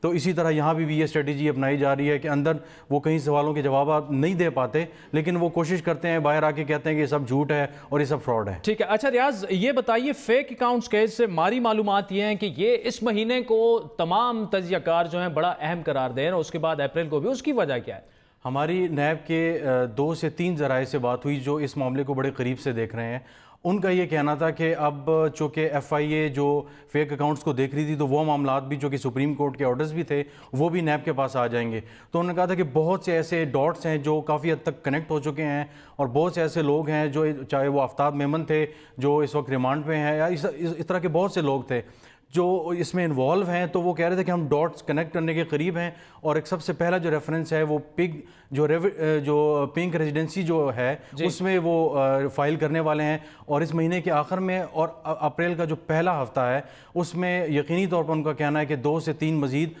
تو اسی طرح یہاں بھی یہ اسٹریٹجی اپنائی جا رہی ہے کہ اندر وہ کئی سوالوں کے جوابات نہیں دے پاتے لیکن وہ کوشش کرتے ہیں, باہر آ کے کہتے ہیں کہ یہ سب جھوٹ ہے اور یہ سب فراڈ ہے. ٹھیک ہے. اچھا ریاض, یہ بتائیے فیک اکاؤنٹس کیس سے ہماری معلومات یہ ہیں کہ یہ اس مہینے کو تمام تجزیہ کار جو ہیں بڑا اہم قرار دیں اور اس کے بعد اپریل کو بھی, اس کی وجہ کیا ہے؟ ہماری نیب کے 2 سے 3 ذرائع سے بات ہوئی جو اس معاملے کو بڑے قریب سے دیکھ رہے ہیں. ان کا یہ کہنا تھا کہ اب چونکہ ایف آئی اے جو فیک اکاؤنٹس کو دیکھ رہی تھی تو وہ معاملات بھی جو کہ سپریم کورٹ کے آرڈرز بھی تھے وہ بھی نیب کے پاس آ جائیں گے. تو انہوں نے کہا تھا کہ بہت سے ایسے ڈاٹس ہیں جو کافی حد تک کنیکٹ ہو چکے ہیں اور بہت سے ایسے لوگ ہیں جو چاہے وہ آفتاب میمن تھے جو اس وقت ریمانڈ پہ ہیں یا اس طرح کے بہت سے لوگ تھے جو اس میں انوالو ہیں. تو وہ کہہ رہے تھے کہ ہم ڈاٹس کنیکٹ کرنے کے قریب ہیں اور ایک سب سے پہلا جو ریفرنس ہے وہ جو پنک ریزیڈنسی جو ہے اس میں وہ فائل کرنے والے ہیں اور اس مہینے کے آخر میں اور اپریل کا جو پہلا ہفتہ ہے اس میں یقینی طور پر ان کا کہنا ہے کہ 2 سے 3 مزید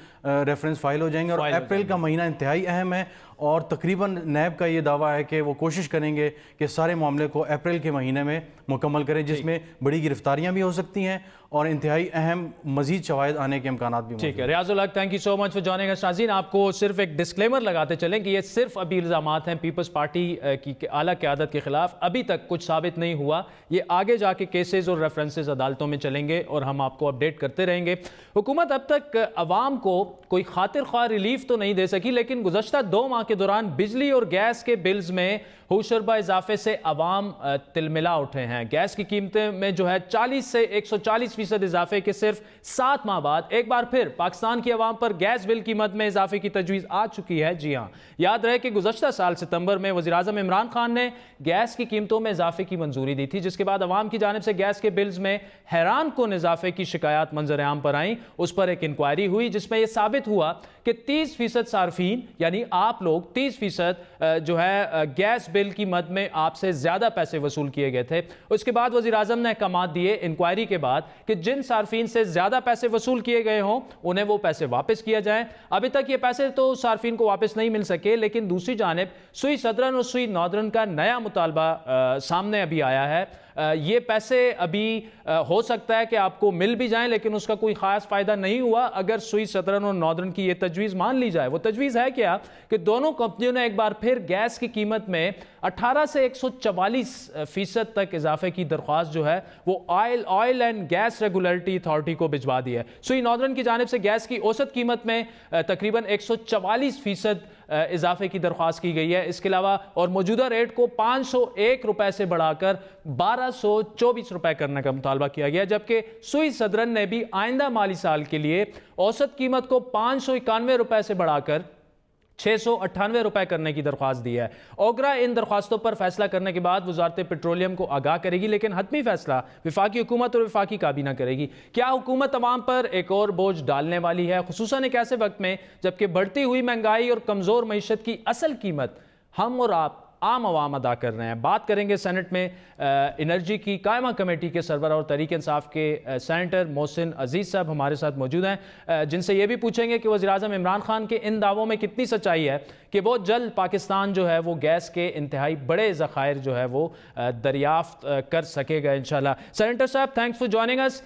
ریفرنس فائل ہو جائیں گے. اور اپریل کا مہینہ انتہائی اہم ہے اور تقریباً نیب کا یہ دعویٰ ہے کہ وہ کوشش کریں گے کہ سارے معاملے کو اپریل کے مہینے میں مکمل کریں جس میں بڑی گرفتاریاں بھی ہو سکتی ہیں اور انتہائی اہم مزید شواہد آنے کے امکانات بھی موجود ہیں. ٹھیک ہے Riaz ulHaq, thank you so much for joining us. ناظرین, آپ کو صرف ایک ڈسکلیمر لگاتے چلیں کہ یہ صرف ابھی الزامات ہیں پیپلز پارٹی کی اعلیٰ قیادت کے خلاف, ابھی تک کچھ ثابت نہیں ہوا. یہ آگے جا کے کیسز اور ریفرنسز عدالتوں میں چلیں گے اور ہم آپ کو اپڈیٹ کرتے رہیں گے. حکومت اب تک عوام کو کوئی خاطر خواہ ریلیف تو نہیں دے سکی لیکن گزشتہ 2 ماہ کے دوران بجلی اور گیس کے بلز میں ہوشربہ اضافے سے عوام تلملا اٹھے ہیں. گیس کی قیمتیں میں جو ہے 40 سے 140% اضافے کے صرف 7 ماہ بعد ایک بار پھر پاکستان کی عوام پر گیس بل قیمت میں اضافے کی تجویز آ چکی ہے. جی ہاں, یاد رہے کہ گزشتہ سال ستمبر میں وزیراعظم عمران خان نے گیس کی قیمتوں میں اضافے کی منظوری دی تھی جس کے بعد عوام کی جانب سے گیس کے بلز میں حیران کن اضافے کی شکایات منظر عام پر آئیں. اس پر ایک انکوائری ہوئی جس میں یہ ثابت ہوا کہ 30% صارفین یعنی آپ لوگ 30% جو ہے گیس بل کی مد میں آپ سے زیادہ پیسے وصول کیے گئے تھے. اس کے بعد وزیر اعظم نے احکامات دیے انکوائری کے بعد کہ جن صارفین سے زیادہ پیسے وصول کیے گئے ہوں انہیں وہ پیسے واپس کیا جائیں. ابھی تک یہ پیسے تو صارفین کو واپس نہیں مل سکے لیکن دوسری جانب سوئی صدرن اور سوئی ناردرن کا نیا مطالبہ سامنے ابھی آیا ہے. یہ پیسے ابھی ہو سکتا ہے کہ آپ کو مل بھی جائیں لیکن اس کا کوئی خاص فائدہ نہیں ہوا اگر سوئی صدرن اور ناردرن کی یہ تجویز مان لی جائے. وہ تجویز ہے کیا کہ دونوں کمپنیوں نے ایک بار پھر گیس کی قیمت میں 18 سے 144% تک اضافے کی درخواست جو ہے وہ Oil and Gas Regulatory Authority کو بھجوا دی ہے. سوئی ناردرن کی جانب سے گیس کی اوسط قیمت میں تقریباً 144% اضافے کی درخواست کی گئی ہے. اس کے علاوہ اور موجودہ ریٹ کو 501 روپے سے بڑھا کر 1224 روپے کرنے کا مطالبہ کیا گیا جبکہ سوئی صدرن نے بھی آئندہ مالی سال کے لیے اوسط قیمت کو 591 روپے سے بڑھا کر 698 روپے کرنے کی درخواست دی ہے. اوگرا ان درخواستوں پر فیصلہ کرنے کے بعد وزارت پیٹرولیم کو آگاہ کرے گی لیکن حتمی فیصلہ وفاقی حکومت اور وفاقی کابینہ کرے گی. کیا حکومت عوام پر ایک اور بوجھ ڈالنے والی ہے خصوصاً ایک ایسے وقت میں جبکہ بڑھتی ہوئی مہنگائی اور کمزور معیشت کی اصل قیمت ہم اور آپ عام عوام ادا کر رہے ہیں. بات کریں گے سینٹ میں انرجی کی قائمہ کمیٹی کے سربراہ اور تحریک انصاف کے سینیٹر محسن عزیز صاحب ہمارے ساتھ موجود ہیں جن سے یہ بھی پوچھیں گے کہ وزیراعظم عمران خان کے ان دعووں میں کتنی سچائی ہے کہ بہت جلد پاکستان جو ہے وہ گیس کے انتہائی بڑے ذخائر جو ہے وہ دریافت کر سکے گا انشاءاللہ. سینیٹر صاحب تھینکس فار جوائننگ اس.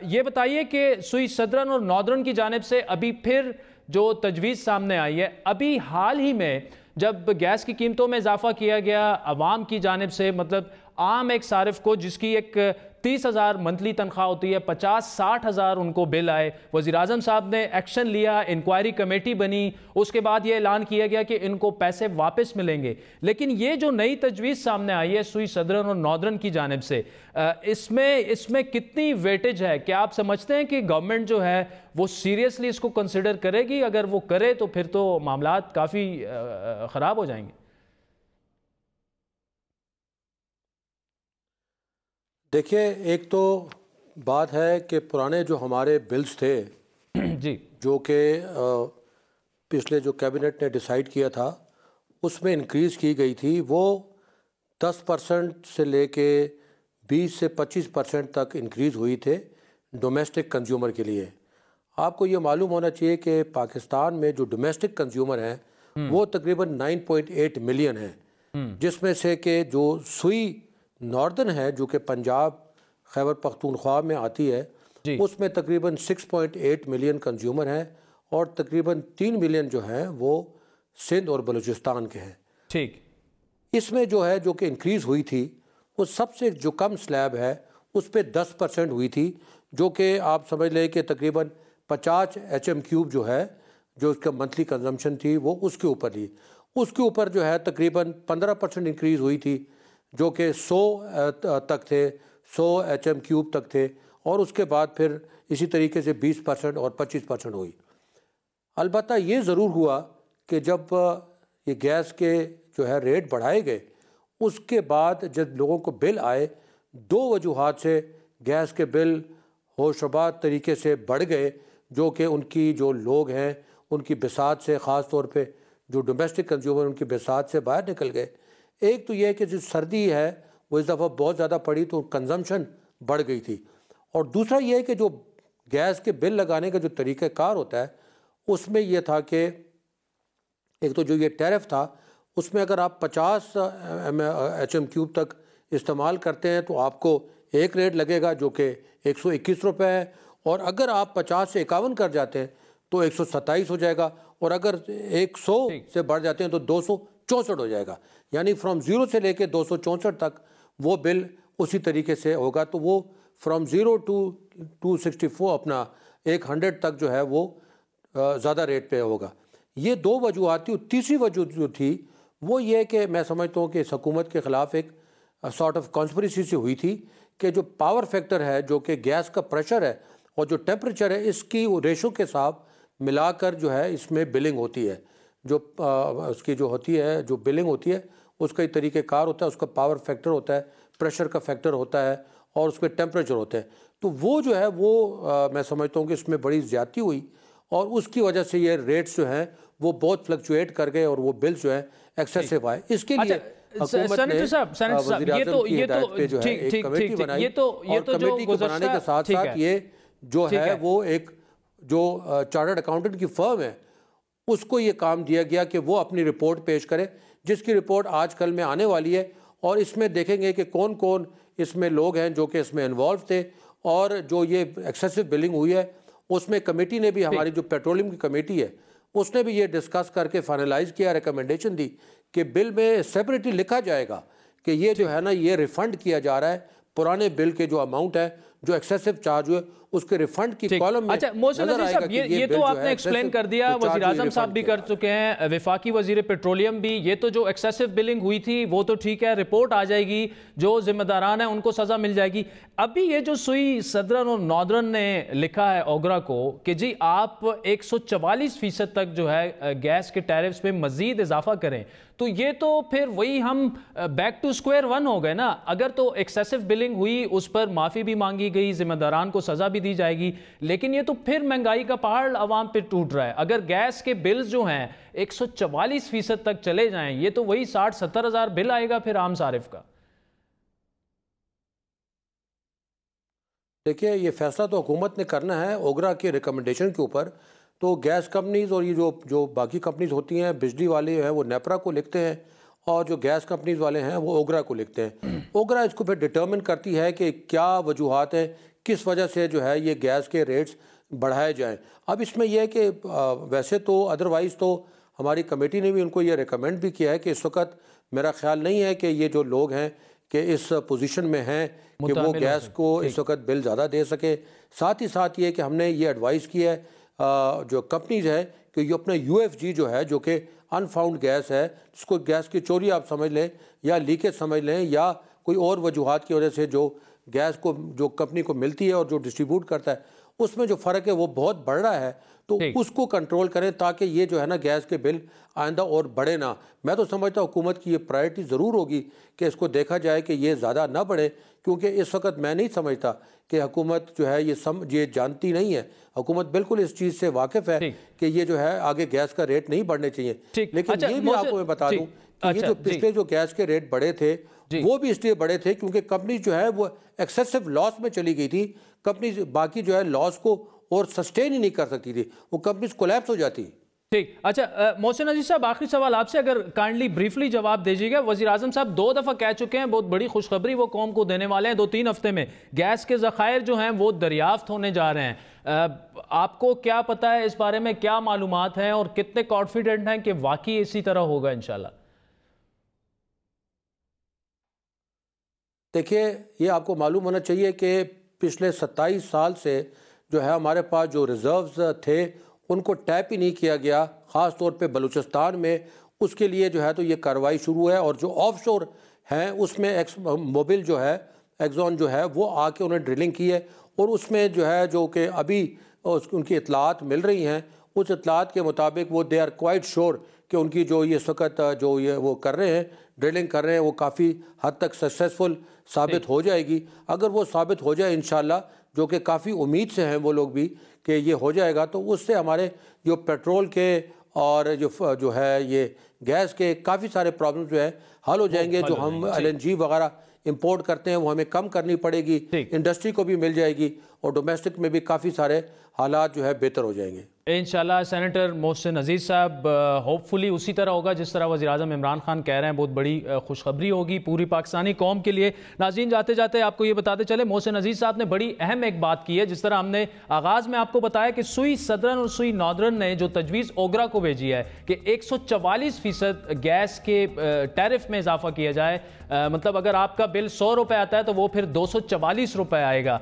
یہ بتائیے کہ سوئی صدرن اور ناردرن کی جانب سے ابھی پھر جو تجویز سامنے آئی ہے ابھی حال ہی میں جب گیس کی قیمتوں میں اضافہ کیا گیا عوام کی جانب سے مطلب عام ایک صارف کو جس کی ایک 30,000 منتھلی تنخواہ ہوتی ہے 50-60 ہزار ان کو بل آئے. وزیراعظم صاحب نے ایکشن لیا, انکوائری کمیٹی بنی, اس کے بعد یہ اعلان کیا گیا کہ ان کو پیسے واپس ملیں گے. لیکن یہ جو نئی تجویز سامنے آئی ہے سوئی صدرن اور ناردرن کی جانب سے اس میں کتنی ویٹیج ہے؟ کیا آپ سمجھتے ہیں کہ گورنمنٹ جو ہے وہ سیریسلی اس کو کنسیڈر کرے گی؟ اگر وہ کرے تو پھر تو معاملات کافی خراب ہو جائیں گے. دیکھیے ایک تو بات ہے کہ پرانے جو ہمارے بلز تھے جی جو کہ پچھلے جو کیبنٹ نے ڈیسائیڈ کیا تھا اس میں انکریز کی گئی تھی وہ 10% سے لے کے 20 سے 25% تک انکریز ہوئی تھے ڈومیسٹک کنزیومر کے لیے. آپ کو یہ معلوم ہونا چاہیے کہ پاکستان میں جو ڈومیسٹک کنزیومر ہیں وہ تقریباً 9.8 ملین ہیں جس میں سے کہ جو سوئی ناردرن ہے جو کہ پنجاب خیبر پختونخوا میں آتی ہے اس میں تقریباً 6.8 ملین کنزیومر ہیں اور تقریباً 3 ملین جو ہیں وہ سندھ اور بلوچستان کے ہیں. ٹھیک. اس میں جو ہے جو کہ انکریز ہوئی تھی وہ سب سے جو کم سلیب ہے اس پہ 10% ہوئی تھی، جو کہ آپ سمجھ لیں کہ تقریباً 50 HM³ جو ہے جو اس کا منتھلی کنزمپشن تھی وہ اس کے اوپر لی. اس کے اوپر جو ہے تقریباً 15% انکریز ہوئی تھی جو کہ 100 تک تھے، 100 HM³ تک تھے، اور اس کے بعد پھر اسی طریقے سے 20% اور 25% ہوئی. البتہ یہ ضرور ہوا کہ جب یہ گیس کے جو ہے ریٹ بڑھائے گئے اس کے بعد جب لوگوں کو بل آئے، دو وجوہات سے گیس کے بل ہوشربا طریقے سے بڑھ گئے، جو کہ ان کی جو لوگ ہیں ان کی بساط سے، خاص طور پہ جو ڈومیسٹک کنزیومر ان کی بساط سے باہر نکل گئے. ایک تو یہ کہ جو سردی ہے وہ اس دفعہ بہت زیادہ پڑی تو کنزمپشن بڑھ گئی تھی، اور دوسرا یہ کہ جو گیس کے بل لگانے کا جو طریقہ کار ہوتا ہے اس میں یہ تھا کہ ایک تو جو یہ ٹیرف تھا اس میں اگر آپ 50 HM³ تک استعمال کرتے ہیں تو آپ کو ایک ریٹ لگے گا جو کہ 121 روپے ہے، اور اگر آپ 50 سے 51 کر جاتے ہیں تو 127 ہو جائے گا، اور اگر 100 سے بڑھ جاتے ہیں تو 264 ہو جائے گا. یعنی فرام 0 سے لے کے 264 تک وہ بل اسی طریقے سے ہوگا. تو وہ فرام 0 to 264 اپنا 100 تک جو ہے وہ زیادہ ریٹ پہ ہوگا. یہ دو وجوہات تھی. تیسری وجہ جو تھی وہ یہ کہ میں سمجھتا ہوں کہ اس حکومت کے خلاف ایک سارٹ آف کانسپریسی سے ہوئی تھی کہ جو پاور فیکٹر ہے، جو کہ گیس کا پریشر ہے اور جو ٹیمپریچر ہے، اس کی ریشو کے ساتھ ملا کر جو ہے اس میں بلنگ ہوتی ہے. جو اس کی جو ہوتی ہے، جو بلنگ ہوتی ہے اس کا ایک طریقہ کار ہوتا ہے، اس کا پاور فیکٹر ہوتا ہے، پریشر کا فیکٹر ہوتا ہے، اور اس کے ٹیمپریچر ہوتے ہیں. تو وہ جو ہے وہ میں سمجھتا ہوں کہ اس میں بڑی زیادتی ہوئی، اور اس کی وجہ سے یہ ریٹس جو ہیں وہ بہت فلکچویٹ کر گئے اور وہ بلز جو ہیں ایکسیسو آئے. اس کے لیے حکومت نے وزیر اعظم کی ہدایت پہ جو ہے ایک کمیٹی بنائی، اور کمیٹی کو بنانے کے ساتھ ساتھ یہ جو ہے وہ ایک جو چارٹرڈ اکاؤنٹنٹ کی فرم ہے اس کو یہ کام دیا گیا کہ وہ اپنی رپورٹ پیش کرے، جس کی رپورٹ آج کل میں آنے والی ہے. اور اس میں دیکھیں گے کہ کون کون اس میں لوگ ہیں جو کہ اس میں انوالو تھے، اور جو یہ ایکسیسو بلنگ ہوئی ہے اس میں کمیٹی نے بھی، ہماری جو پیٹرولیم کی کمیٹی ہے اس نے بھی یہ ڈسکس کر کے فائنلائز کیا، ریکمنڈیشن دی کہ بل میں سیپریٹلی لکھا جائے گا کہ یہ جو ہے نا یہ ریفنڈ کیا جا رہا ہے، پرانے بل کے جو اماؤنٹ ہے جو ایکسیسو چارج ہوئے اس کے ریفنڈ کی کالم میں. اچھا محسن نذیر صاحب، یہ تو آپ نے ایکسپلین کر دیا، وزیر اعظم صاحب بھی کر چکے ہیں، وفاقی وزیر پیٹرولیم بھی. یہ تو جو ایکسیسو بلنگ ہوئی تھی وہ تو ٹھیک ہے، رپورٹ آ جائے گی، جو ذمہ داران ہیں ان کو سزا مل جائے گی. ابھی یہ جو سوئی صدرن اور ناردرن نے لکھا ہے اوگرا کو کہ جی آپ 144% تک جو ہے گیس کے ٹیرفز میں مزید اضافہ کریں، تو یہ تو پھر وہی ہم بیک ٹو سکوئر ون ہو گئے نا. اگر تو ایکسیسو بلنگ ہوئی اس پر معافی بھی مانگی گئی، ذمہ داران کو سزا بھی دی جائے گی، لیکن یہ تو پھر مہنگائی کا پہاڑ عوام پہ ٹوٹ رہا ہے. اگر گیس کے بلز جو ہیں 144% تک چلے جائیں، یہ تو وہی 60-70 ہزار بل آئے گا پھر عام صارف کا. دیکھیے یہ فیصلہ تو حکومت نے کرنا ہے اوگرا کے ریکمنڈیشن کے اوپر. تو گیس کمپنیز اور یہ جو باقی کمپنیز ہوتی ہیں، بجلی والے ہیں وہ نیپرا کو لکھتے ہیں، اور جو گیس کمپنیز والے ہیں وہ اوگرا کو لکھتے ہیں. اوگرا اس کو پھر ڈٹرمن کرتی ہے کہ کیا وجوہات ہیں، کس وجہ سے جو ہے یہ گیس کے ریٹس بڑھائے جائیں. اب اس میں یہ ہے کہ ویسے تو ادروائز تو ہماری کمیٹی نے بھی ان کو یہ ریکمینڈ بھی کیا ہے کہ اس وقت میرا خیال نہیں ہے کہ یہ جو لوگ ہیں کہ اس پوزیشن میں ہیں کہ وہ گیس کو اس وقت بل زیادہ دے سکے. ساتھ ہی ساتھ یہ کہ ہم نے یہ ایڈوائز کی ہے جو کمپنیز ہے کہ یہ اپنا UFG جو ہے جو کہ انفاؤنڈ گیس ہے، جس کو گیس کی چوری آپ سمجھ لیں یا لیکیج سمجھ لیں یا کوئی اور وجوہات کی وجہ سے جو گیس کو جو کمپنی کو ملتی ہے اور جو ڈسٹریبیوٹ کرتا ہے اس میں جو فرق ہے وہ بہت بڑھ رہا ہے. تو اس کو کنٹرول کریں تاکہ یہ جو ہے نا گیس کے بل آئندہ اور بڑھے نہ. میں تو سمجھتا ہوں حکومت کی یہ پرائرٹی ضرور ہوگی کہ اس کو دیکھا جائے کہ یہ زیادہ نہ بڑھے، کیونکہ اس وقت میں نہیں سمجھتا کہ حکومت جو ہے یہ جانتی نہیں ہے. حکومت بالکل اس چیز سے واقف ہے کہ یہ جو ہے آگے گیس کا ریٹ نہیں بڑھنے چاہیے. لیکن یہ بھی آپ کو میں بتا دوں کہ یہ جو پچھلے جو گیس کے ریٹ بڑھے تھے وہ بھی اس لیے بڑھے تھے کیونکہ کمپنی جو ہے وہ ایکسیسو لاس میں چلی گئی تھی. کمپنی باقی جو ہے لاس کو اور سسٹین ہی نہیں کر سکتی تھی، وہ کمپنیز کولیپس ہو جاتی. ٹھیک. اچھا محسن عزیز صاحب, آخری سوال آپ سے, اگر کائنڈلی بریفلی جواب دیجیے گا. وزیر اعظم صاحب 2 دفعہ کہہ چکے ہیں, بہت بڑی خوشخبری وہ قوم کو دینے والے ہیں 2-3 ہفتے میں, گیس کے ذخائر جو ہیں وہ دریافت ہونے جا رہے ہیں. آپ کو کیا پتا ہے اس بارے میں, کیا معلومات ہیں اور کتنے کانفیڈنٹ ہیں کہ واقعی اسی طرح ہوگا انشاءاللہ؟ دیکھیے, یہ آپ کو معلوم ہونا چاہیے کہ پچھلے 27 سال سے جو ہے ہمارے پاس جو ریزروز تھے ان کو ٹیپ ہی نہیں کیا گیا, خاص طور پہ بلوچستان میں. اس کے لیے جو ہے تو یہ کارروائی شروع ہے, اور جو آف شور ہیں اس میں موبل جو ہے, ایکزون جو ہے, وہ آ کے انہیں ڈرلنگ کی ہے, اور اس میں جو ہے جو کہ ابھی ان کی اطلاعات مل رہی ہیں, اس اطلاعات کے مطابق وہ دے آر کوائٹ شور کہ ان کی جو یہ وقت جو یہ وہ کر رہے ہیں, ڈرلنگ کر رہے ہیں, وہ کافی حد تک سکسیسفل ثابت ہو جائے گی. اگر وہ ثابت ہو جائے انشاءاللہ, جو کہ کافی امید سے ہیں وہ لوگ بھی کہ یہ ہو جائے گا, تو اس سے ہمارے جو پیٹرول کے اور جو ہے یہ گیس کے کافی سارے پرابلمز جو ہے حل ہو جائیں گے. جو ہم LNG وغیرہ امپورٹ کرتے ہیں وہ ہمیں کم کرنی پڑے گی, انڈسٹری کو بھی مل جائے گی, اور ڈومیسٹک میں بھی کافی سارے حالات جو ہے بہتر ہو جائیں گے انشاءاللہ. سینیٹر محسن عزیز صاحب, ہوپ فلی اسی طرح ہوگا جس طرح وزیراعظم عمران خان کہہ رہے ہیں, بہت بڑی خوشخبری ہوگی پوری پاکستانی قوم کے لیے. ناظرین, جاتے جاتے آپ کو یہ بتاتے چلے, محسن عزیز صاحب نے بڑی اہم ایک بات کی ہے. جس طرح ہم نے آغاز میں آپ کو بتایا کہ سوئی صدرن اور سوئی ناردرن نے جو تجویز اوگرا کو بھیجی ہے کہ 144% گیس کے ٹیرف میں اضافہ کیا جائے, مطلب اگر آپ کا بل 100 روپے آتا ہے تو وہ پھر 244 روپے آئے گا.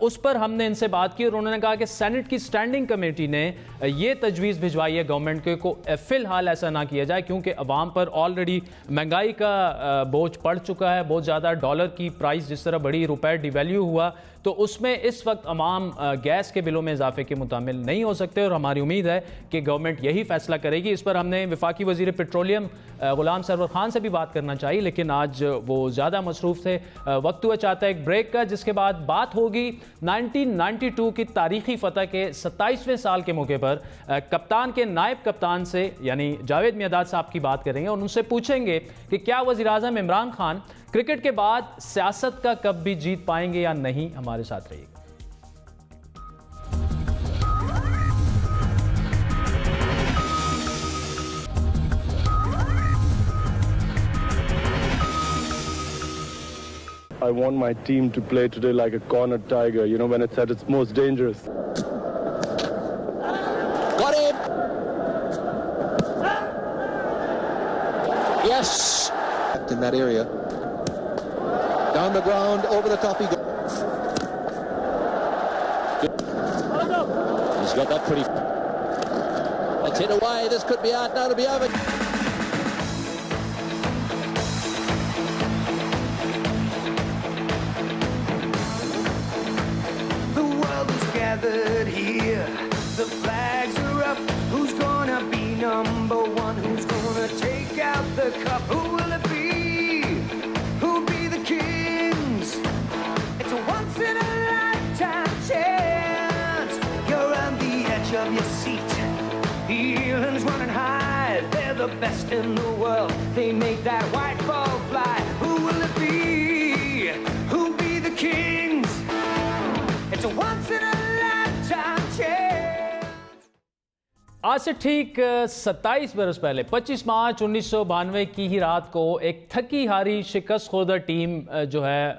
اس پر ہم نے ان سے بات کی, اور انہوں نے کہا کہ سینٹ کی اسٹینڈنگ کمیٹی نے یہ تجویز بھجوائی ہے گورنمنٹ کو فی الحال ایسا نہ کیا جائے, کیونکہ عوام پر آلریڈی مہنگائی کا بوجھ پڑ چکا ہے بہت زیادہ. ڈالر کی پرائس جس طرح بڑی, روپے ڈی ویلیو ہوا, تو اس میں اس وقت عوام گیس کے بلوں میں اضافے کے متحمل نہیں ہو سکتے, اور ہماری امید ہے کہ گورنمنٹ یہی فیصلہ کرے گی. اس پر ہم نے وفاقی وزیر پیٹرولیم غلام سرور خان سے بھی بات کرنا چاہیے, لیکن آج وہ زیادہ مصروف تھے. وقت ہوا چاہتا ہے ایک بریک کا, جس کے بعد بات ہوگی 1992 کی تاریخی فتح کے 27ویں سال کے موقع پر کپتان کے نائب کپتان سے یعنی جاوید میانداد صاحب کی بات کریں گے, اور ان سے پوچھیں گے کہ کیا وزیر اعظم عمران خان کرکٹ کے بعد سیاست کا کپ بھی جیت پائیں گے یا نہیں. ہمارے ساتھ رہیے گا. I want my team to play today like a cornered tiger, you know, when it's at its most dangerous. Got him! Yes! In that area. Down the ground, over the top he goes. He's got that pretty... That's hit away, this could be out, now it'll be over. Here, the flags are up. Who's gonna be number one? Who's gonna take out the cup? Who will it be? Who'll be the kings? It's a once in a lifetime chance. You're on the edge of your seat. Feelings running high. They're the best in the world. They make that white ball fly. Who will it be? Who'll be the kings? It's a once in a آج سے ٹھیک 27 برس پہلے 25 مارچ 1992 کی ہی رات کو ایک تھکی ہاری شکست خوردہ ٹیم جو ہے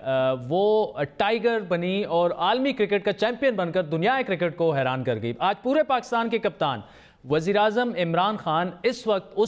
وہ ٹائیگر بنی اور عالمی کرکٹ کا چیمپئن بن کر دنیا کرکٹ کو حیران کر گئی. آج پورے پاکستان کے کپتان وزیر اعظم عمران خان اس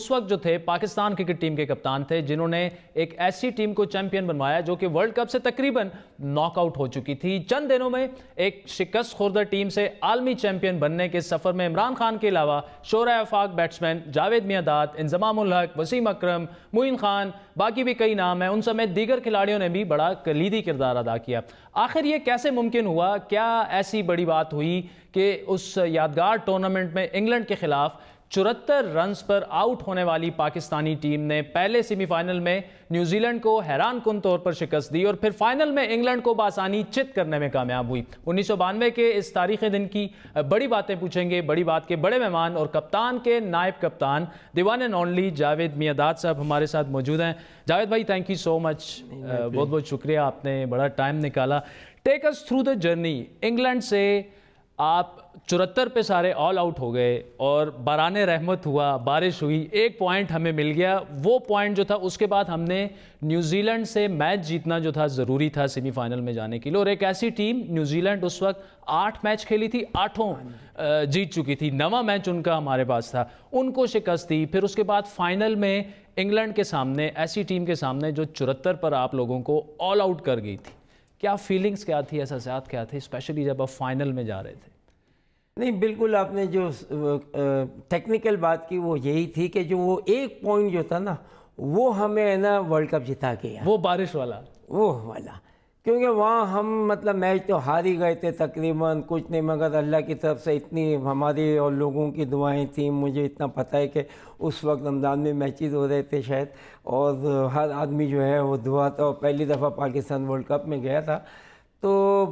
وقت جو تھے پاکستان کرکٹ ٹیم کے کپتان تھے, جنہوں نے ایک ایسی ٹیم کو چیمپئن بنوایا جو کہ ورلڈ کپ سے تقریباً ناک آؤٹ ہو چکی تھی. چند دنوں میں ایک شکست خوردہ ٹیم سے عالمی چیمپئن بننے کے سفر میں عمران خان کے علاوہ شورائے آفاق بیٹسمین جاوید میانداد, انضمام الحق, وسیم اکرم, معین خان, باقی بھی کئی نام ہیں, ان سمیت دیگر کھلاڑیوں نے بھی بڑا کلیدی کردار ادا کیا. آخر یہ کیسے ممکن ہوا؟ کیا ایسی بڑی بات ہوئی کہ اس یادگار ٹورنامنٹ میں انگلینڈ کے خلاف 74 رنز پر آؤٹ ہونے والی پاکستانی ٹیم نے پہلے سیمی فائنل میں نیوزی لینڈ کو حیران کن طور پر شکست دی اور پھر فائنل میں انگلینڈ کو بآسانی چت کرنے میں کامیاب ہوئی. 1992 کے اس تاریخی دن کی بڑی باتیں پوچھیں گے, بڑی بات کے بڑے مہمان اور کپتان کے نائب کپتان the one and only Javed Miandad صاحب ہمارے ساتھ موجود ہیں. جاوید بھائی, تھینک یو سو مچ, بہت بہت شکریہ, آپ نے بڑا ٹائم نکالا. ٹیک اس تھرو دا جرنی انگلینڈ سے آپ 74 پہ سارے آل آؤٹ ہو گئے اور باران رحمت ہوا, بارش ہوئی, 1 پوائنٹ ہمیں مل گیا. وہ پوائنٹ جو تھا اس کے بعد ہم نے نیوزی لینڈ سے میچ جیتنا جو تھا ضروری تھا سیمی فائنل میں جانے کے لیے, اور ایک ایسی ٹیم نیوزی لینڈ اس وقت 8 میچ کھیلی تھی, 8 جیت چکی تھی, 9واں میچ ان کا ہمارے پاس تھا, ان کو شکست دی. پھر اس کے بعد فائنل میں انگلینڈ کے سامنے, ایسی ٹیم کے سامنے جو 74 پر آپ لوگوں کو آل آؤٹ کر گئی تھی. کیا فیلنگز کیا تھی, احساسات کیا تھے, اسپیشلی جب آپ فائنل میں جا رہے تھے؟ نہیں بالکل, آپ نے جو ٹیکنیکل بات کی وہ یہی تھی کہ جو وہ 1 پوائنٹ جو تھا نا وہ ہمیں ہے نا ورلڈ کپ جتا کے, وہ بارش والا, وہ والا, کیونکہ وہاں ہم مطلب میچ تو ہار ہی گئے تھے تقریباً, کچھ نہیں, مگر اللہ کی طرف سے اتنی ہماری اور لوگوں کی دعائیں تھیں. مجھے اتنا پتہ ہے کہ اس وقت رمضان میں میچز ہو رہے تھے شاید, اور ہر آدمی جو ہے وہ دعا تھا, اور پہلی دفعہ پاکستان ورلڈ کپ میں گیا تھا, تو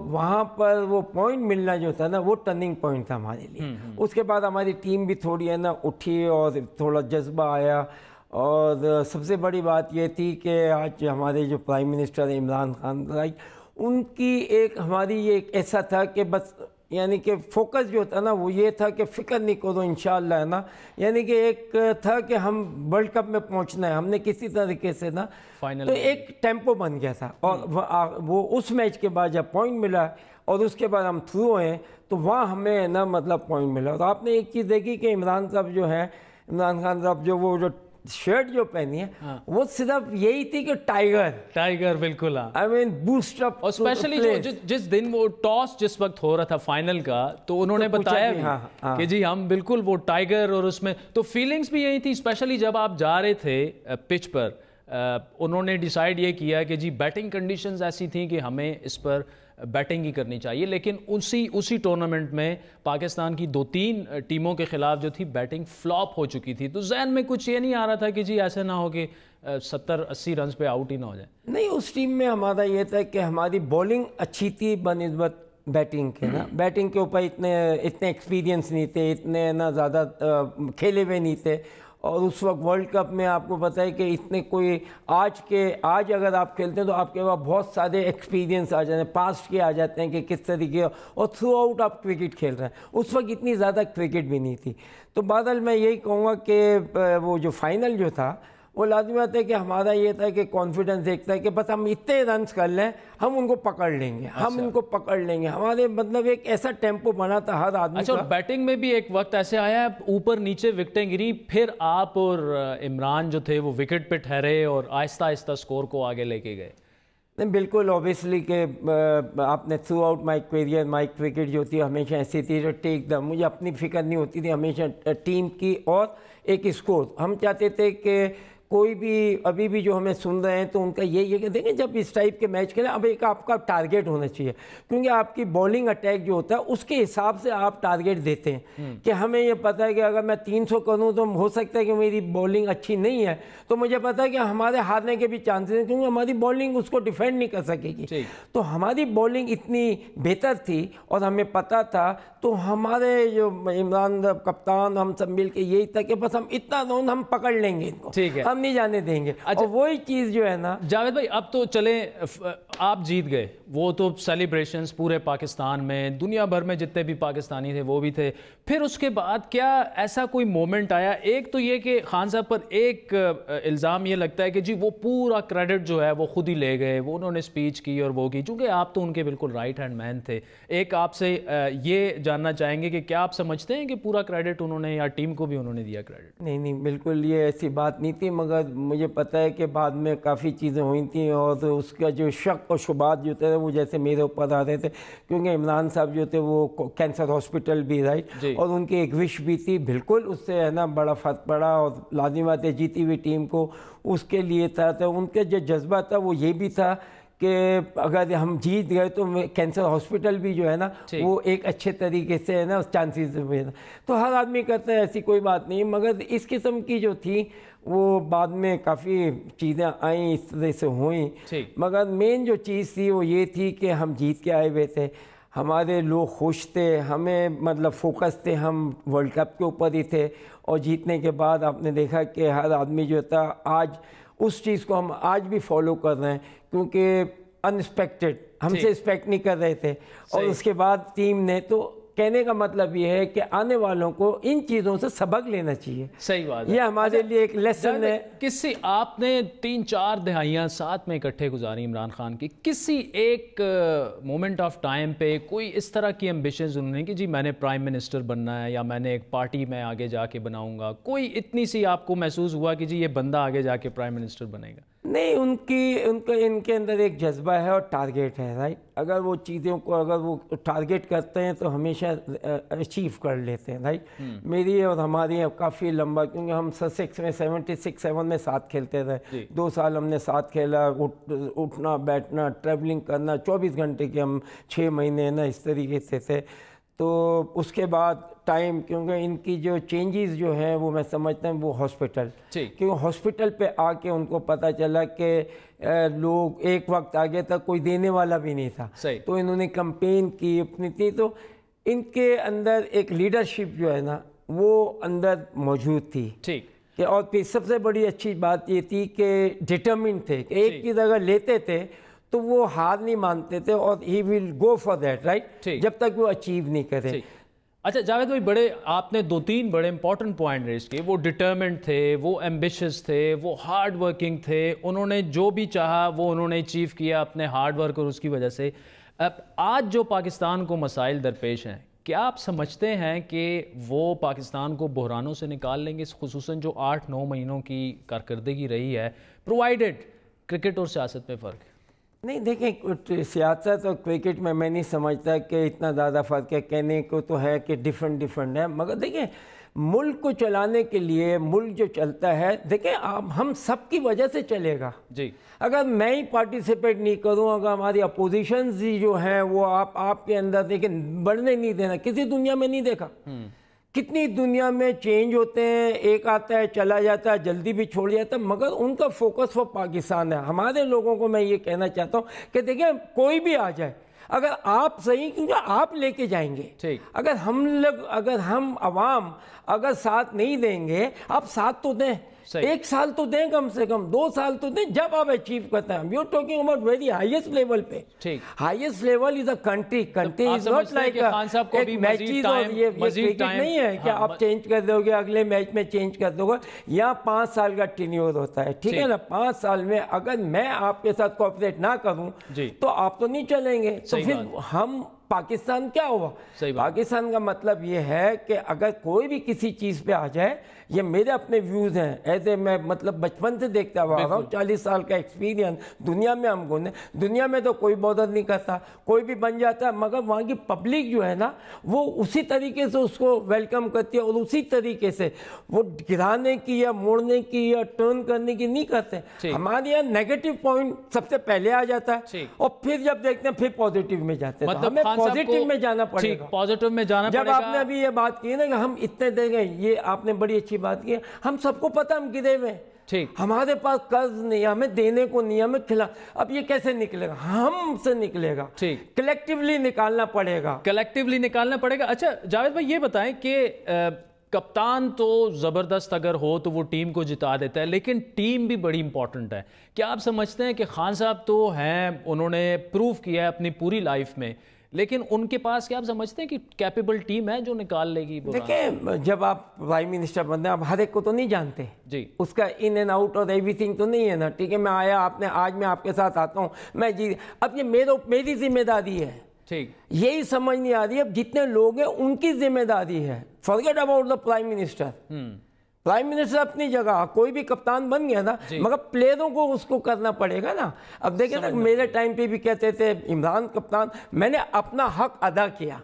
وہاں پر وہ پوائنٹ ملنا جو تھا نا وہ ٹرننگ پوائنٹ تھا ہمارے لیے. اس کے بعد ہماری ٹیم بھی تھوڑی ہے نا اٹھی اور تھوڑا جذبہ آیا, اور سب سے بڑی بات یہ تھی کہ آج ہمارے جو پرائم منسٹر عمران خان بھائی, ان کی ایک ہماری یہ ایک ایسا تھا کہ بس یعنی کہ فوکس جو تھا نا وہ یہ تھا کہ فکر نہیں کرو انشاءاللہ ہے نا, یعنی کہ ایک تھا کہ ہم ورلڈ کپ میں پہنچنا ہے, ہم نے کسی طریقے سے نا تو ایک ٹیمپو بن گیا تھا. اور وہ اس میچ کے بعد جب پوائنٹ ملا اور اس کے بعد ہم تھرو ہوئے تو وہاں ہمیں نا مطلب پوائنٹ ملا. اور آپ نے ایک چیز دیکھی کہ عمران صاحب جو ہے, عمران خان صاحب جو وہ جو شرٹ جو پہنی ہے وہ صرف یہی تھی کہ ٹائیگر, بالکل, آئی مین بوسٹ اپ. اور اسپیشلی جس دن وہ ٹاس جس وقت ہو رہا تھا فائنل کا, تو انہوں نے بتایا بھی کہ جی ہم بالکل وہ ٹائیگر, اور اس میں تو فیلنگز بھی یہی تھی. اسپیشلی جب آپ جا رہے تھے پچ پر, انہوں نے ڈیسائیڈ یہ کیا کہ جی بیٹنگ کنڈیشنز ایسی تھیں کہ ہمیں اس پر بیٹنگ ہی کرنی چاہیے, لیکن اسی ٹورنامنٹ میں پاکستان کی 2-3 ٹیموں کے خلاف جو تھی بیٹنگ فلاپ ہو چکی تھی. تو ذہن میں کچھ یہ نہیں آ رہا تھا کہ جی ایسا نہ ہو کہ 70-80 رنز پہ آؤٹ ہی نہ ہو جائے؟ نہیں, اس ٹیم میں ہمارا یہ تھا کہ ہماری بولنگ اچھی تھی بنسبت بیٹنگ کے نا, بیٹنگ کے اوپر اتنے ایکسپیرینس نہیں تھے, اتنے نا زیادہ کھیلے ہوئے نہیں تھے. اور اس وقت ورلڈ کپ میں آپ کو پتہ ہے کہ اتنے کوئی آج اگر آپ کھیلتے ہیں تو آپ کے پاس بہت سارے ایکسپیرینس آ جاتے ہیں, پاسٹ کے آ جاتے ہیں کہ کس طریقے, اور تھرو آؤٹ آپ کرکٹ کھیل رہے ہیں. اس وقت اتنی زیادہ کرکٹ بھی نہیں تھی. تو بہرحال میں یہی کہوں گا کہ وہ جو فائنل جو تھا وہ لازمی بات ہے کہ ہمارا یہ تھا کہ کانفیڈنس دیکھتا ہے کہ بس ہم اتنے رنز کر لیں, ہم ان کو پکڑ لیں گے, ہمارے مطلب ایک ایسا ٹیمپو بنا تھا ہر آدمی کا. اچھا, اور بیٹنگ میں بھی ایک وقت ایسے آیا اوپر نیچے وکٹیں گری, پھر آپ اور عمران جو تھے وہ وکٹ پہ ٹھہرے اور آہستہ آہستہ سکور کو آگے لے کے گئے. نہیں بالکل, اوبیسلی کہ آپ نے throughout my career my cricket جو تھی ہمیشہ ایسی تھی جو ٹیک دا, مجھے اپنی فکر نہیں ہوتی تھی, ہمیشہ ٹیم کی اور ایک اسکور. ہم چاہتے تھے کہ کوئی بھی ابھی بھی جو ہمیں سن رہے ہیں تو ان کا یہی ہے کہ دیکھیں جب اس ٹائپ کے میچ کھیلیں اب ایک آپ کا ٹارگیٹ ہونا چاہیے, کیونکہ آپ کی بولنگ اٹیک جو ہوتا ہے اس کے حساب سے آپ ٹارگیٹ دیتے ہیں کہ ہمیں یہ پتہ ہے کہ اگر میں 300 کروں تو ہو سکتا ہے کہ میری بولنگ اچھی نہیں ہے, تو مجھے پتہ ہے کہ ہمارے ہارنے کے بھی چانسز ہیں کیونکہ ہماری بولنگ اس کو ڈیفینڈ نہیں کر سکے گی. تو ہماری بولنگ اتنی بہتر تھی اور ہمیں پتہ تھا, تو ہمارے جو عمران کپتان ہم سب مل کے یہی تھا کہ بس ہم اتنا دون ہم پکڑ لیں گے ان کو, ہم نہیں جانے دیں گے. اور وہی چیز جو ہے نا جاوید بھائی, اب تو چلیں آپ جیت گئے, وہ تو سیلیبریشنز پورے پاکستان میں, دنیا بھر میں جتنے بھی پاکستانی تھے وہ بھی تھے. پھر اس کے بعد کیا ایسا کوئی مومنٹ آیا؟ ایک تو یہ کہ خان صاحب پر ایک الزام یہ لگتا ہے کہ جی وہ پورا کریڈٹ جو ہے وہ خود ہی لے گئے, وہ انہوں نے اسپیچ کی اور وہ کی, چونکہ آپ تو ان کے بالکل رائٹ ہینڈ مین تھے. ایک آپ سے یہ جاننا چاہیں گے کہ کیا آپ سمجھتے ہیں کہ پورا کریڈٹ انہوں نے یا ٹیم کو بھی انہوں نے دیا کریڈٹ؟ نہیں بالکل یہ ایسی بات نہیں تھی, مگر مجھے پتہ ہے کہ بعد میں کافی چیزیں ہوئی تھیں اور اس کا جو شک اور شبہات جو تھے وہ جیسے میرے اوپر آ رہے تھے, کیونکہ عمران صاحب جو تھے وہ کینسر ہاسپٹل بھی رائٹ, اور ان کی ایک وش بھی تھی, بالکل اس سے ہے نا بڑا فرق پڑا, اور لازمات جیتی ہوئی ٹیم کو اس کے لیے تھا. تو ان کا جو جذبہ تھا وہ یہ بھی تھا کہ اگر ہم جیت گئے تو کینسر ہاسپٹل بھی جو ہے نا وہ ایک اچھے طریقے سے ہے نا چانسز میں, تو ہر آدمی کرتا ہے, ایسی کوئی بات نہیں. مگر اس قسم کی جو تھی وہ بعد میں کافی چیزیں آئیں, اس طرح سے ہوئیں, مگر مین جو چیز تھی وہ یہ تھی کہ ہم جیت کے آئے ہوئے تھے, ہمارے لوگ خوش تھے, ہمیں مطلب فوکس تھے, ہم ورلڈ کپ کے اوپر ہی تھے. اور جیتنے کے بعد آپ نے دیکھا کہ ہر آدمی جو تھا آج اس چیز کو ہم آج بھی فالو کر رہے ہیں, کیونکہ انسپیکٹڈ ہم سے ایکسپیکٹ نہیں کر رہے تھے, اور اس کے بعد ٹیم نے تو کہنے کا مطلب یہ ہے کہ آنے والوں کو ان چیزوں سے سبق لینا چاہیے. صحیح بات ہے. یہ ہمارے لیے ایک لیسن ہے. کسی آپ نے 3-4 دہائیاں ساتھ میں اکٹھے گزاری عمران خان کی, کسی ایک مومنٹ آف ٹائم پہ کوئی اس طرح کی ایمبیشنز انہوں نے کہ جی میں نے پرائم منسٹر بننا ہے یا میں نے ایک پارٹی میں آگے جا کے بناؤں گا, کوئی اتنی سی آپ کو محسوس ہوا کہ جی یہ بندہ آگے جا کے پرائم منسٹر بنے گا؟ نہیں, ان کے اندر ایک جذبہ ہے اور ٹارگیٹ ہے, رائٹ. اگر وہ چیزوں کو اگر وہ ٹارگیٹ کرتے ہیں تو ہمیشہ اچیو کر لیتے ہیں, رائٹ. میری اور ہماری کافی لمبا, کیونکہ ہم سسیکس میں 76-7 میں ساتھ کھیلتے رہے, 2 سال ہم نے ساتھ کھیلا, اٹھنا بیٹھنا ٹریولنگ کرنا 24 گھنٹے کے ہم 6 مہینے نا اس طریقے سے تھے. تو اس کے بعد ٹائم, کیونکہ ان کی جو چینجز جو ہیں وہ میں سمجھتا ہوں وہ ہاسپٹل, کیونکہ ہاسپٹل پہ آ کے ان کو پتہ چلا کہ لوگ ایک وقت آگے تک کوئی دینے والا بھی نہیں تھا, تو انہوں نے کمپین کی اپنی تھی. تو ان کے اندر ایک لیڈرشپ جو ہے نا وہ اندر موجود تھی. کہ اور پھر سب سے بڑی اچھی بات یہ تھی کہ ڈٹرمنٹ تھے, کہ ایک چیز اگر لیتے تھے تو وہ ہار نہیں مانتے تھے, اور ہی ول گو فار دیٹ, رائٹ, جب تک وہ اچیو نہیں کرے. اچھا جاوید بھائی, بڑے آپ نے 2-3 بڑے امپورٹنٹ پوائنٹ ریز کیے. وہ ڈٹرمنٹ تھے, وہ ایمبیشس تھے, وہ ہارڈ ورکنگ تھے, انہوں نے جو بھی چاہا وہ انہوں نے اچیو کیا اپنے ہارڈ ورک اور اس کی وجہ سے. آج جو پاکستان کو مسائل درپیش ہیں, کیا آپ سمجھتے ہیں کہ وہ پاکستان کو بحرانوں سے نکال لیں گے, خصوصاً جو 8-9 مہینوں کی کارکردگی رہی ہے, پرووائڈڈ کرکٹ اور سیاست میں فرق ہے؟ نہیں دیکھیں, سیاست اور کرکٹ میں نہیں سمجھتا کہ اتنا زیادہ فرق ہے. کہنے کو تو ہے کہ ڈیفرنٹ ہے, مگر دیکھیں ملک کو چلانے کے لیے ملک جو چلتا ہے, دیکھیں ہم سب کی وجہ سے چلے گا. جی, اگر میں ہی پارٹیسپیٹ نہیں کروں, اگر ہماری اپوزیشنز جو ہیں وہ آپ کے اندر دیکھیں بڑھنے نہیں دینا, کسی دنیا میں نہیں دیکھا. کتنی دنیا میں چینج ہوتے ہیں, ایک آتا ہے چلا جاتا ہے, جلدی بھی چھوڑ جاتا ہے, مگر ان کا فوکس وہ پاکستان ہے. ہمارے لوگوں کو میں یہ کہنا چاہتا ہوں کہ دیکھیں کوئی بھی آ جائے, اگر آپ صحیح, کیونکہ آپ لے کے جائیں گے. اگر ہم عوام اگر ساتھ نہیں دیں گے, آپ ساتھ تو دیں, 1 سال تو دیں, کم سے کم 2 سال تو دیں, جب آپ اچیو کرتے ہیں. You talking about very highest level پہ. Highest level is a country is not like matches, اور یہ کرکٹ نہیں ہے کہ آپ چینج کر دو گے اگلے میچ میں چینج کر دو گے. یہاں 5 سال کا ٹینیور ہوتا ہے, ٹھیک ہے نا. 5 سال میں اگر میں آپ کے ساتھ کوآپریٹ نہ کروں تو آپ تو نہیں چلیں گے. تو پھر ہم پاکستان کیا ہوا؟ پاکستان کا مطلب یہ ہے کہ اگر کوئی بھی کسی چیز پہ آ جائے, یہ میرے اپنے ویوز ہیں, ایسے میں مطلب بچپن سے دیکھتا ہوا رہا ہوں, 40 سال کا ایکسپیرینس. دنیا میں ہم گنے, دنیا میں تو کوئی بودر نہیں کرتا, کوئی بھی بن جاتا ہے, مگر وہاں کی پبلک جو ہے نا وہ اسی طریقے سے اس کو ویلکم کرتی ہے, اور اسی طریقے سے وہ گرانے کی یا موڑنے کی یا ٹرن کرنے کی نہیں کرتے. ہمارے یہاں نیگیٹو پوائنٹ سب سے پہلے آ جاتا ہے, اور پھر جب دیکھتے ہیں پھر پازیٹیو میں جاتے ہیں. ہمیں پازیٹیو میں جانا پڑے گا, پازیٹیو میں جانا پڑے گا. جب آپ نے ابھی یہ بات کی نا کہ ہم اتنے دے گئے, یہ آپ نے بڑی اچھی بات کی. ہم سب کو پتہ ہم گرے ہوئے, ہمارے پاس قرض نہیں, ہمیں دینے کو نہیں, ہمیں کھلا. اب یہ کیسے نکلے گا؟ ہم سے نکلے گا, کلیکٹیولی نکالنا پڑے گا, کلیکٹیولی نکالنا پڑے گا. اچھا جاوید بھائی, یہ بتائیں کہ کپتان تو زبردست اگر ہو تو وہ ٹیم کو جتا دیتا ہے, لیکن ٹیم بھی بڑی امپورٹنٹ ہے. کیا آپ سمجھتے ہیں کہ خان صاحب تو ہیں, انہوں نے پروف کیا ہے اپنی پوری لائف میں, لیکن ان کے پاس کیا آپ سمجھتے ہیں کہ کیپیبل ٹیم ہے جو نکال لے گی؟ دیکھیں جب آپ پرائم منسٹر بنتے ہیں, آپ ہر ایک کو تو نہیں جانتے, جی اس کا ان اینڈ آؤٹ اور ایوری تھنگ تو نہیں ہے نا. ٹھیک ہے, میں آیا, آپ نے, آج میں آپ کے ساتھ آتا ہوں, میں جی, اب یہ میری ذمہ داری ہے. ٹھیک, یہی سمجھ نہیں آ رہی ہے, اب جتنے لوگ ہیں ان کی ذمہ داری ہے. Forget about the prime minister. Prime minister اپنی جگہ, کوئی بھی کپتان بن گیا نا, مگر پلیئروں کو اس کو کرنا پڑے گا نا. اب دیکھیں نا, میرے ٹائم پہ بھی کہتے تھے عمران کپتان, میں نے اپنا حق ادا کیا,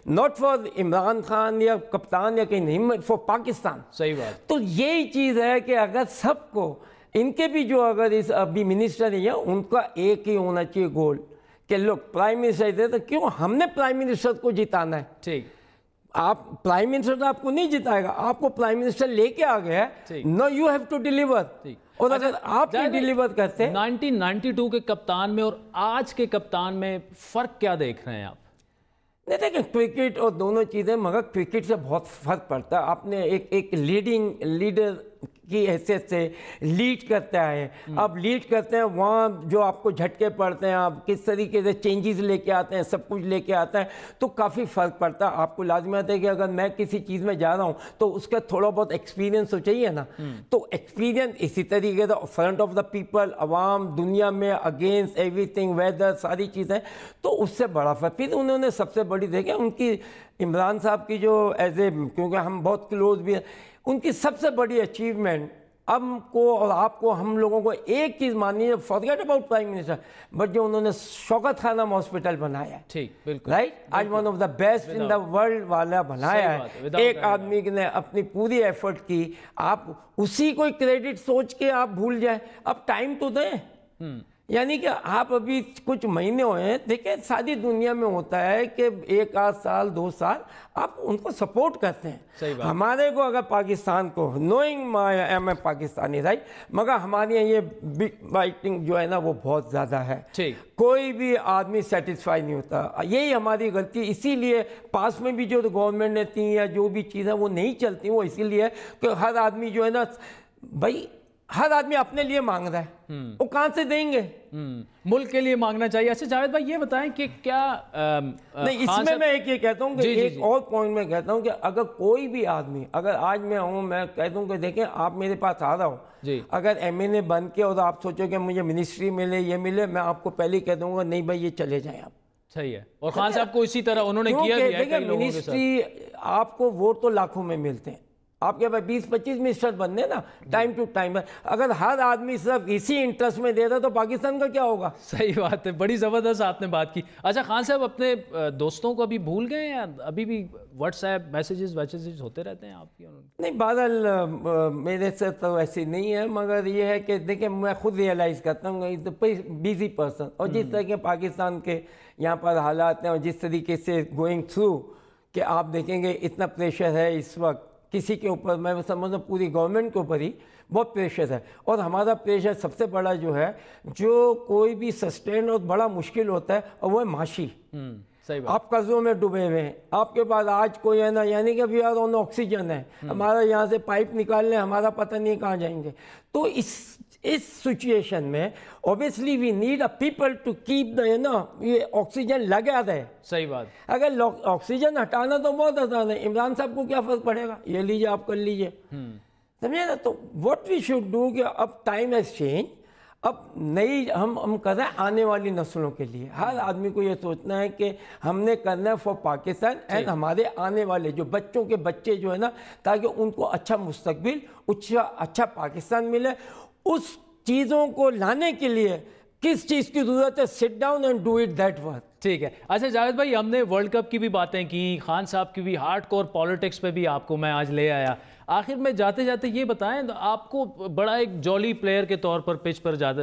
ناٹ فار عمران خان یا کپتان یا کہیں نہیں, فار پاکستان. صحیح بات. تو یہی چیز ہے کہ اگر سب کو, ان کے بھی جو اگر اس ابھی منسٹر ہیں, ان کا ایک ہی ہونا چاہیے گول کہ لوگ پرائم منسٹر تھے, تو کیوں ہم نے پرائم منسٹر کو جتانا ہے. ٹھیک, آپ پرائم منسٹر آپ کو نہیں جتائے گا, آپ کو پرائم منسٹر لے کے آ گیا ہے, نو یو ہیو ٹو ڈیلیور. اور اگر آپ یہ ڈیلیور کرتے, 1992 کے کپتان میں اور آج کے کپتان میں فرق کیا دیکھ رہے ہیں آپ؟ نہیں دیکھیں, کرکٹ اور دونوں چیزیں, مگر کرکٹ سے بہت فرق پڑتا ہے. آپ نے ایک لیڈر کی حیثیت سے لیڈ کرتے آئے. اب لیڈ کرتے ہیں وہاں جو آپ کو جھٹکے پڑتے ہیں, آپ کس طریقے سے چینجز لے کے آتے ہیں, سب کچھ لے کے آتے ہیں, تو کافی فرق پڑتا ہے. آپ کو لازمت ہے کہ اگر میں کسی چیز میں جا رہا ہوں تو اس کا تھوڑا بہت ایکسپیرینس تو چاہیے نا. تو ایکسپیرینس اسی طریقے سے فرنٹ آف دا پیپل, عوام, دنیا میں اگینسٹ ایوری تھنگ, ویدر, ساری چیزیں, تو اس سے بڑا فرق. پھر انہوں نے سب سے بڑی دیکھیں ان کی عمران صاحب کی جو ایز اے, کیونکہ ہم بہت کلوز بھی ہیں, ان کی سب سے بڑی اچیومنٹ ہم کو اور آپ کو, ہم لوگوں کو ایک چیز ماننی ہے, forget about prime minister, but جو انہوں نے شوکت خانم ہاسپٹل بنایا ہے, ٹھیک, بالکل رائٹ, آج one of the best in the world والا بنایا ہے. ایک آدمی نے اپنی پوری ایفرٹ کی, آپ اسی کو کریڈٹ سوچ کے آپ بھول جائیں. اب ٹائم تو دیں, یعنی کہ آپ ابھی کچھ مہینے ہوئے ہیں, دیکھیں ساری دنیا میں ہوتا ہے کہ 1 آدھ سال 2 سال آپ ان کو سپورٹ کرتے ہیں. ہمارے کو اگر پاکستان کو, نوئنگ ایم اے پاکستانی, رائٹ, مگر ہمارے یہاں یہ بگ بائٹنگ جو ہے نا وہ بہت زیادہ ہے. کوئی بھی آدمی سیٹسفائی نہیں ہوتا, یہی ہماری غلطی. اسی لیے پاس میں بھی جو گورنمنٹ نے تھی یا جو بھی چیزیں وہ نہیں چلتی, وہ اسی لیے کہ ہر آدمی جو ہے نا, بھائی ہر آدمی اپنے لیے مانگ رہا ہے, وہ کہاں سے دیں گے؟ ملک کے لیے مانگنا چاہیے. اچھا جاوید بھائی یہ بتائیں کہ کیا نہیں, اس میں ایک یہ کہتا ہوں کہ ایک اور پوائنٹ میں کہتا ہوں کہ اگر کوئی بھی آدمی, اگر آج میں ہوں, میں کہتا ہوں کہ دیکھیں آپ میرے پاس آ رہا ہو, اگر ایم این اے بن کے اور آپ سوچو کہ مجھے منسٹری ملے, یہ ملے, میں آپ کو پہلے کہہ دوں گا نہیں بھائی یہ چلے جائیں آپ. صحیح ہے. اور خان صاحب کو اسی طرح انہوں نے کیا بھی ہے کئی لوگوں کے ساتھ. منسٹری آپ کو ووٹ تو لاکھوں میں ملتے ہیں, آپ کے پاس 20-25 منسٹر بننے نا ٹائم ٹو ٹائم. اگر ہر آدمی صرف اسی انٹرسٹ میں دے رہا تو پاکستان کا کیا ہوگا؟ صحیح بات ہے, بڑی زبردست آپ نے بات کی. اچھا خان صاحب اپنے دوستوں کو ابھی بھول گئے ہیں, ابھی بھی واٹس ایپ میسیجز ہوتے رہتے ہیں آپ کی؟ نہیں, بہرحال میرے سے تو ایسی نہیں ہے, مگر یہ ہے کہ دیکھیں میں خود ریئلائز کرتا ہوں بیزی پرسن, اور جس طرح کے پاکستان کے یہاں پر حالات ہیں اور جس طریقے سے گوئنگ تھرو, کہ آپ دیکھیں گے اتنا پریشر ہے اس وقت کسی کے اوپر, میں سمجھتا ہوں پوری گورنمنٹ کے اوپر ہی بہت پریشر ہے. اور ہمارا پریشر سب سے بڑا جو ہے, جو کوئی بھی سسٹین اور بڑا مشکل ہوتا ہے, اور وہ ہے معاشی. آپ قرضوں میں ڈوبے ہوئے ہیں, آپ کے پاس آج کوئی ہے نا, یعنی کہ وی آر آن آکسیجن ہے, ہمارا یہاں سے پائپ نکال لیں, ہمارا پتہ نہیں کہاں جائیں گے. تو اس سچویشن میں obviously we need a people to keep the, یہ آکسیجن لگا رہے. صحیح بات. اگر آکسیجن ہٹانا تو بہت آسان ہے, عمران صاحب کو کیا فرق پڑے گا, یہ لیجیے آپ کر لیجیے, سمجھے نا. تو what we should do کہ اب ٹائم has changed, اب نئی ہم کر رہے ہیں آنے والی نسلوں کے لیے. ہر آدمی کو یہ سوچنا ہے کہ ہم نے کرنا ہے فار پاکستان اینڈ ہمارے آنے والے جو بچوں کے بچے جو ہے نا, تاکہ ان کو اچھا مستقبل, اچھا پاکستان ملے. اس چیزوں کو لانے کے لیے کس چیز کی ضرورت ہے, sit down and do it that work. ٹھیک ہے. اچھا جاوید بھائی, ہم نے ورلڈ کپ کی بھی باتیں کی, خان صاحب کی بھی, ہارڈ کور پالیٹکس پہ بھی آپ کو میں آج لے آیا. آخر میں جاتے جاتے یہ بتائیں, آپ کو بڑا ایک جولی پلیئر کے طور پر پچ پر جاتے,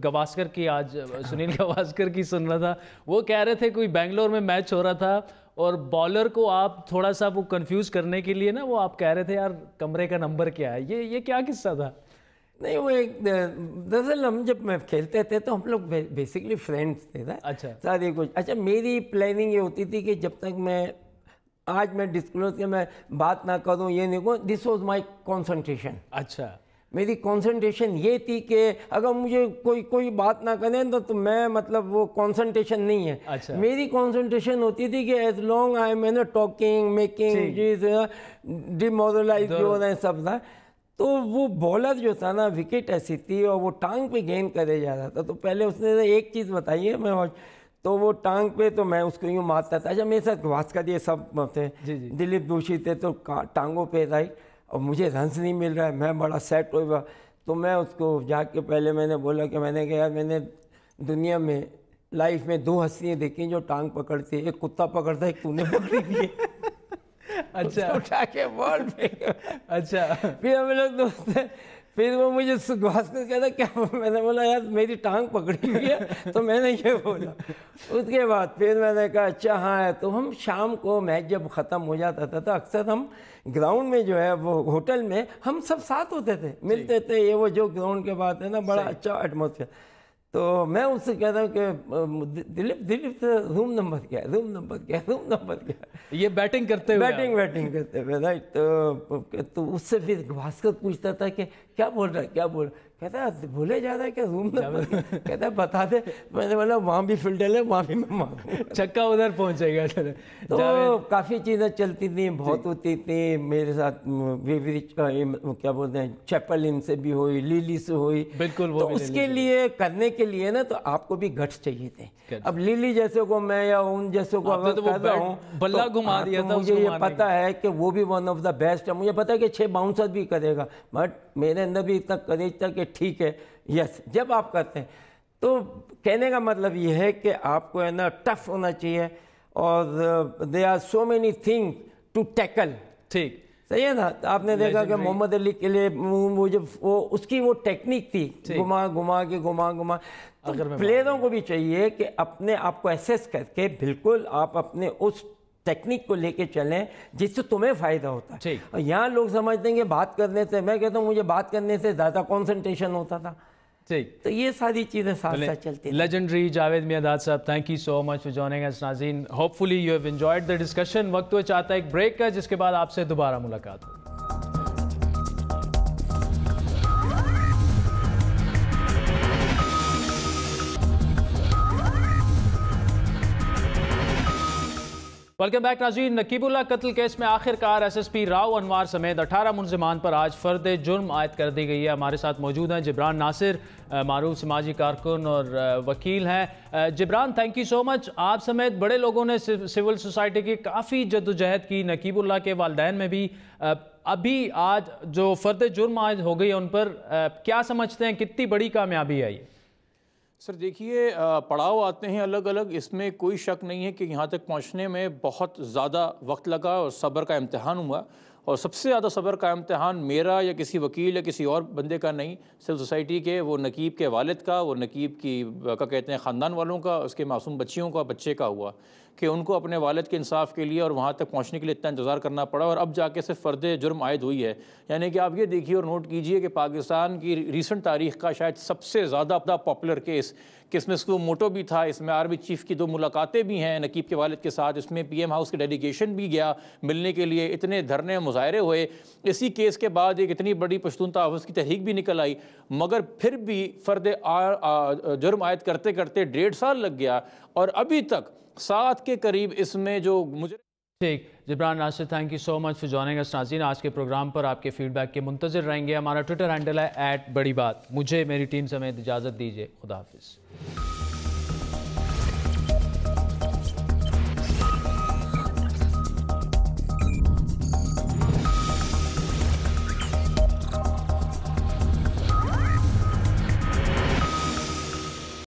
گواسکر کی, آج سنیل گواسکر کی سن رہا تھا, وہ کہہ رہے تھے کوئی بنگلور میں میچ ہو رہا تھا اور بالر کو آپ تھوڑا سا وہ کنفیوز کرنے کے لیے نا, وہ آپ کہہ رہے تھے یار کمرے کا نمبر کیا ہے, یہ کیا قصہ تھا؟ نہیں, وہ ایک دراصل ہم جب میں کھیلتے تھے تو ہم لوگ بیسکلی فرینڈس تھے. اچھا, ساری کچھ. اچھا, میری پلاننگ یہ ہوتی تھی کہ جب تک میں, آج میں ڈسکلوز کہ میں بات نہ کروں, یہ نہیں کہوں, دس واز مائی کانسنٹریشن. اچھا, میری کانسنٹریشن یہ تھی کہ اگر مجھے کوئی بات نہ کریں تو میں مطلب وہ کانسنٹریشن نہیں ہے. میری کانسنٹریشن ہوتی تھی کہ ایز لانگ آئی میں ٹاکنگ میکنگ ڈیمورلائز جو ہو رہے ہیں سب تھا. تو وہ بولر جو تھا نا, وکٹ ایسی تھی اور وہ ٹانگ پہ گین کرے جا رہا تھا. تو پہلے اس نے ایک چیز بتائی ہے, میں تو وہ ٹانگ پہ تو میں اس کو یوں مارتا تھا. اچھا, میرے ساتھ گواسکر یہ سب تھے, دلیپ دوشی تھے, تو ٹانگوں پہ رائٹ, اور مجھے رنس نہیں مل رہا ہے, میں بڑا سیٹ ہوا. تو میں اس کو جا کے پہلے میں نے بولا کہ میں نے کہا یار میں نے دنیا میں لائف میں 2 ہستیاں دیکھی جو ٹانگ پکڑتی, ایک کتا پکڑتا ہے, ایک تو نے پکڑی بھی ہے. اچھا, اٹھا کے بال پھینک. اچھا, پھر ہم لوگ دوست ہیں, پھر وہ مجھے گواسکر کہتا کیا, میں نے بولا یار میری ٹانگ پکڑی ہوئی ہے, تو میں نے یہ بولا. اس کے بعد پھر میں نے کہا اچھا ہاں ہے. تو ہم شام کو میچ جب ختم ہو جاتا تھا تو اکثر ہم گراؤنڈ میں جو ہے وہ ہوٹل میں ہم سب ساتھ ہوتے تھے, ملتے تھے, یہ وہ جو گراؤنڈ کے بات ہے نا, بڑا اچھا ایٹماسفیئر. تو میں ان سے کہتا ہوں کہ دلیپ روم نمبر کیا ہے، روم نمبر کیا ہے، روم نمبر کیا ہے، یہ بیٹنگ کرتے ہوئے بیٹنگ کرتے ہوئے رائٹ. تو اس سے پھر گواسکر پوچھتا تھا کہ کیا بول رہا ہے، کیا بول رہا ہے، کہتا ہے بھولے جا رہا ہے کہ روم نمبر، کہتا ہے بتا دے. میں نے بولا وہاں بھی فیلڈر ہے، وہاں بھی میں ماروں، چھکا ادھر پہنچے گا. تو کافی چیزیں چلتی تھیں، بہت ہوتی تھیں میرے ساتھ. کیا بولتے ہیں چیپل ان سے بھی ہوئی، لیلی سے ہوئی. بالکل. تو اس کے لیے کرنے کے لیے نا تو آپ کو بھی گٹس چاہیے تھے. اب لیلی جیسے کو میں یا ان جیسے کو اگر کر رہا ہوں بلہ گھما دیا تھا، مجھے یہ پتا ہے کہ وہ بھی ون آف دا بیسٹ ہے. مجھے پتا ہے کہ 6 باؤنسر بھی کرے گا، بٹ میرے اندر بھی اتنا کریج تھا کہ ٹھیک ہے یس. جب آپ کرتے ہیں تو کہنے کا مطلب یہ ہے کہ آپ کو ہے نا ٹف ہونا چاہیے، اور they are so many thing to tackle. ٹھیک صحیح ہے نا. آپ نے دیکھا کہ محمد علی کے لیے وہ اس کی وہ ٹیکنیک تھی، گھما کے پلیئروں کو بھی چاہیے کہ اپنے آپ کو ایسیس کر کے بالکل آپ اپنے اس ٹیکنیک کو لے کے چلیں جس سے تمہیں فائدہ ہوتا ہے. اور یہاں لوگ سمجھتے ہیں کہ بات کرنے سے، میں کہتا ہوں مجھے بات کرنے سے زیادہ کنسنٹریشن ہوتا تھا. تو یہ ساری چیزیں ساتھ ساتھ چلتی ہیں. Legendary Javed Miandad sahab, thank you so much for joining us. ناظرین، hopefully you have enjoyed the discussion. وقت ہوا چاہتا ہے ایک بریک کا، جس کے بعد آپ سے دوبارہ ملاقات ہو. ویلکم بیک ناظرین. نقیب اللہ قتل کیس میں آخر کار ایس ایس پی راؤ انوار سمیت 18 ملزمان پر آج فرد جرم عائد کر دی گئی ہے. ہمارے ساتھ موجود ہیں جبران ناصر، معروف سماجی کارکن اور وکیل ہیں. جبران، تھینک یو سو مچ. آپ سمیت بڑے لوگوں نے سول سوسائٹی کی کافی جدوجہد کی. نقیب اللہ کے والدین میں بھی ابھی آج جو فرد جرم عائد ہو گئی ہے ان پر، کیا سمجھتے ہیں کتنی بڑی کامیابی ہے یہ؟ سر دیکھیے، پڑاؤ آتے ہیں الگ الگ، اس میں کوئی شک نہیں ہے کہ یہاں تک پہنچنے میں بہت زیادہ وقت لگا اور صبر کا امتحان ہوا. اور سب سے زیادہ صبر کا امتحان میرا یا کسی وکیل یا کسی اور بندے کا نہیں، سول سوسائٹی کے، وہ نقیب کے والد کا، وہ نقیب کی کیا کہتے ہیں خاندان والوں کا، اس کے معصوم بچیوں کا، بچے کا ہوا کہ ان کو اپنے والد کے انصاف کے لیے اور وہاں تک پہنچنے کے لیے اتنا انتظار کرنا پڑا، اور اب جا کے صرف فرد جرم عائد ہوئی ہے. یعنی کہ آپ یہ دیکھیے اور نوٹ کیجئے کہ پاکستان کی ریسنٹ تاریخ کا شاید سب سے زیادہ پاپولر کیس، کہ اس میں اس کو موٹو بھی تھا، اس میں آرمی چیف کی 2 ملاقاتیں بھی ہیں نقیب کے والد کے ساتھ، اس میں پی ایم ہاؤس کی ڈیلیگیشن بھی گیا ملنے کے لیے، اتنے دھرنے مظاہرے ہوئے. اسی کیس کے بعد ایک اتنی بڑی پشتون تحفظ کی تحریک بھی نکل آئی، مگر پھر بھی فرد جرم عائد کرتے کرتے 1.5 سال لگ گیا، اور ابھی تک 7 کے قریب اس میں جو مجرم. ٹھیک، Jibran Nasir, thank you so much for joining us. ناظرین، آج کے پروگرام پر آپ کے فیڈ بیک کے منتظر رہیں گے. ہمارا ٹویٹر ہینڈل ہے @بڑی بات. مجھے میری ٹیم سمیت اجازت دیجیے. خدا حافظ.